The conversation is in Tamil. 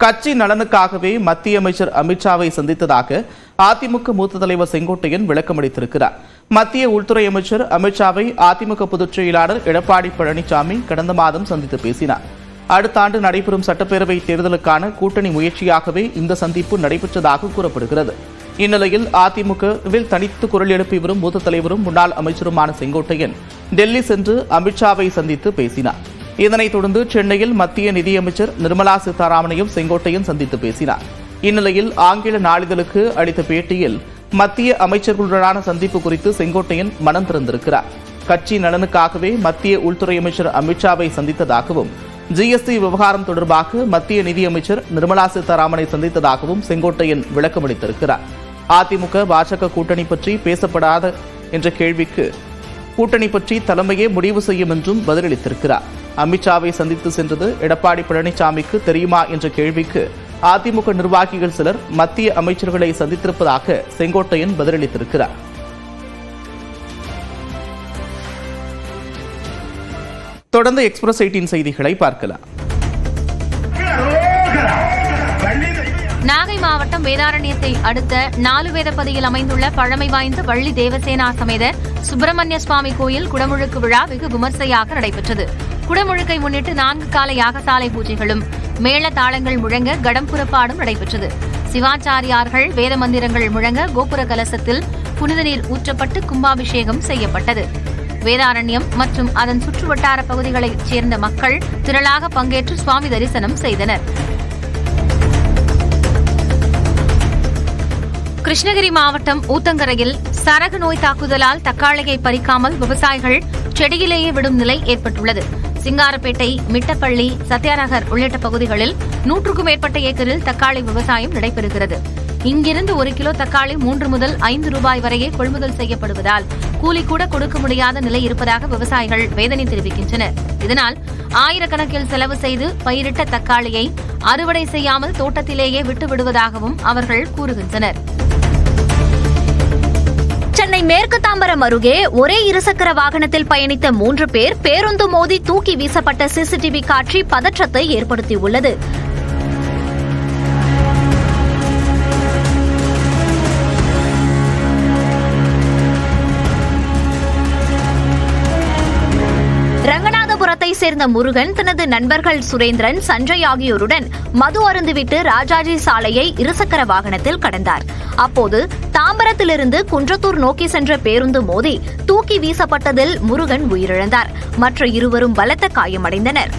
கட்சி நலனுக்காகவே மத்திய அமைச்சர் அமித்ஷாவை சந்தித்ததாக அதிமுக மூத்த தலைவர் செங்கோட்டையன் விளக்கமளித்திருக்கிறார். மத்திய உள்துறை அமைச்சர் அமித்ஷாவை அதிமுக பொதுச் செயலாளர் எடப்பாடி பழனிசாமி கடந்த மாதம் சந்தித்து பேசினார். அடுத்த ஆண்டு நடைபெறும் சட்டப்பேரவை தேர்தலுக்கான கூட்டணி முயற்சியாகவே இந்த சந்திப்பு நடைபெற்றதாக கூறப்படுகிறது. இந்நிலையில் அதிமுகவில் தனித்து குரல் எழுப்பி வரும் மூத்த தலைவரும் முன்னாள் அமைச்சருமான செங்கோட்டையன் டெல்லி சென்று அமித்ஷாவை சந்தித்து பேசினார். இதனைத் தொடர்ந்து சென்னையில் மத்திய நிதியமைச்சர் நிர்மலா சீதாராமனையும் செங்கோட்டையன் சந்தித்து பேசினார். இந்நிலையில் ஆங்கில நாளிதழுக்கு அளித்த பேட்டியில் மத்திய அமைச்சர்களுடனான சந்திப்பு குறித்து செங்கோட்டையன் மனம் திறந்திருக்கிறார். கட்சி நலனுக்காகவே மத்திய உள்துறை அமைச்சர் அமித்ஷாவை சந்தித்ததாகவும் ஜிஎஸ்டி விவகாரம் தொடர்பாக மத்திய நிதியமைச்சர் நிர்மலா சீதாராமனை சந்தித்ததாகவும் செங்கோட்டையன் விளக்கமளித்திருக்கிறார். அதிமுக பாஜக கூட்டணி பற்றி பேசப்படாத என்ற கேள்விக்கு கூட்டணி பற்றி தலைமையே முடிவு செய்யும் என்றும் பதிலளித்திருக்கிறார். அமித்ஷாவை சந்தித்து சென்றது எடப்பாடி பழனிசாமிக்கு தெரியுமா என்ற கேள்விக்கு அதிமுக நிர்வாகிகள் சிலர் மத்திய அமைச்சர்களை சந்தித்திருப்பதாக செங்கோட்டையன் பதிலளித்திருக்கிறார். தொடர்ந்து எக்ஸ்பிரஸ் 18 செய்திகளை பார்க்கலாம். நாகை மாவட்டம் வேதாரண்யத்தை அடுத்த நாலுவேதப்பதியில் அமைந்துள்ள பழமை வாய்ந்த வள்ளி தேவசேனா சமேத சுப்பிரமணிய சுவாமி கோயில் குடமுழுக்கு விழா வெகு விமர்சையாக நடைபெற்றது. குடமுழுக்கை முன்னிட்டு 4 கால யாகசாலை பூஜைகளும் மேள தாளங்கள் முழங்க கடம் புறப்பாடும் நடைபெற்றது. சிவாச்சாரியார்கள் வேத மந்திரங்கள் முழங்க கோபுர கலசத்தில் புனித நீர் ஊற்றப்பட்டு கும்பாபிஷேகம் செய்யப்பட்டது. வேதாரண்யம் மற்றும் அதன் சுற்றுவட்டார பகுதிகளைச் சேர்ந்த மக்கள் திரளாக பங்கேற்று சுவாமி தரிசனம் செய்தனர். கிருஷ்ணகிரி மாவட்டம் ஊத்தங்கரையில் சரகு நோய் தாக்குதலால் தக்காளியை பறிக்காமல் விவசாயிகள் செடியிலேயே விடும் நிலை ஏற்பட்டுள்ளது. சிங்காரப்பேட்டை, மிட்டப்பள்ளி, சத்யாநகர் உள்ளிட்ட பகுதிகளில் 100க்கும் மேற்பட்ட ஏக்கரில் தக்காளி விவசாயம் நடைபெறுகிறது. இங்கிருந்து 1 கிலோ தக்காளி 3 முதல் 5 ரூபாய் வரையே கொள்முதல் செய்யப்படுவதால் கூலி கூட கொடுக்க முடியாத நிலை இருப்பதாக விவசாயிகள் வேதனை தெரிவிக்கின்றனர். இதனால் ஆயிரக்கணக்கில் செலவு செய்து பயிரிட்ட தக்காளியை அறுவடை செய்யாமல் தோட்டத்திலேயே விட்டுவிடுவதாகவும் அவர்கள் கூறுகின்றனர். சென்னை மேற்கு தாம்பரம் அருகே ஒரே இருசக்கர வாகனத்தில் பயணித்த 3 பேர் பேருந்து மோதி தூக்கி வீசப்பட்ட சிசிடிவி காட்சி பதற்றத்தை ஏற்படுத்தியுள்ளது. ரங்கநாதபுரத்தை சேர்ந்த முருகன் தனது நண்பர்கள் சுரேந்திரன், சஞ்சய் ஆகியோருடன் மது அருந்துவிட்டு ராஜாஜி சாலையை இருசக்கர வாகனத்தில் கடந்தார். அப்போது தாம்பரத்திலிருந்து குன்றத்தூர் நோக்கி சென்ற பேருந்து மோதி தூக்கி வீசப்பட்டதில் முருகன் உயிரிழந்தார். மற்ற இருவரும் பலத்த காயமடைந்தனர்.